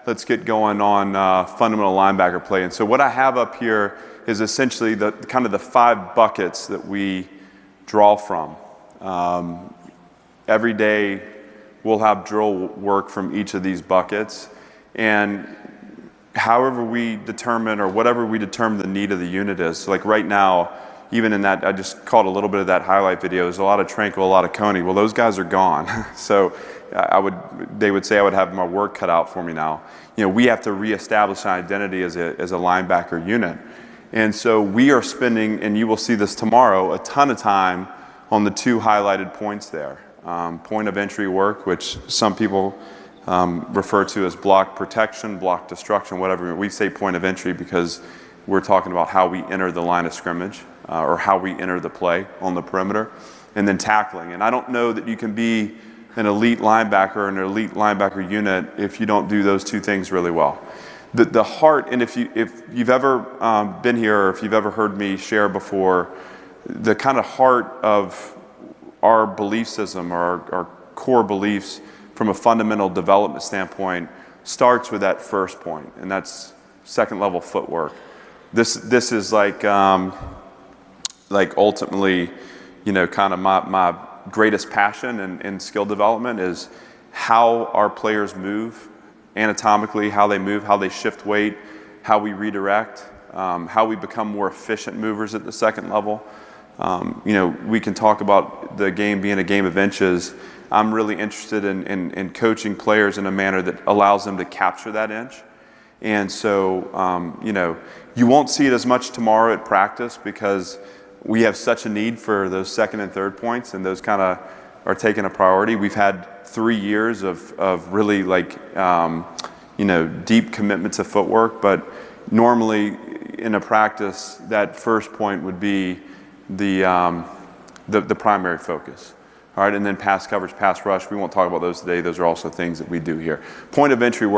let's get going on fundamental linebacker play. And so what I have up here is essentially the kind of the 5 buckets that we draw from. Every day we'll have drill work from each of these buckets, and however we determine, or whatever we determine the need of the unit is. So like right now, even in that, I just caught a little bit of that highlight video. There's a lot of Tranquil, a lot of Coney. Well, those guys are gone. So they would say I would have my work cut out for me now. You know, we have to reestablish an identity as a linebacker unit. And so we are spending, and you will see this tomorrow, a ton of time on the 2 highlighted points there. Point of entry work, which some people refer to as block protection, block destruction, whatever. We say point of entry because we're talking about how we enter the line of scrimmage, or how we enter the play on the perimeter, and then tackling. And I don't know that you can be an elite linebacker or an elite linebacker unit if you don't do those 2 things really well. The heart, and if you've ever been here, or if you've ever heard me share before, the kind of heart of our belief system, or our core beliefs from a fundamental development standpoint, starts with that first point, and that's second level footwork. This is like ultimately, you know, kind of my greatest passion in skill development is how our players move anatomically, how they move, how they shift weight, how we redirect, how we become more efficient movers at the second level. You know, we can talk about the game being a game of inches. I'm really interested in coaching players in a manner that allows them to capture that inch. And so, you know, you won't see it as much tomorrow at practice because we have such a need for those second and third points, and those kind of are taking a priority. We've had 3 years of really like, you know, deep commitment to footwork, but normally in a practice, that first point would be the primary focus. All right, and then pass coverage, pass rush, we won't talk about those today. Those are also things that we do here. Point of entry work.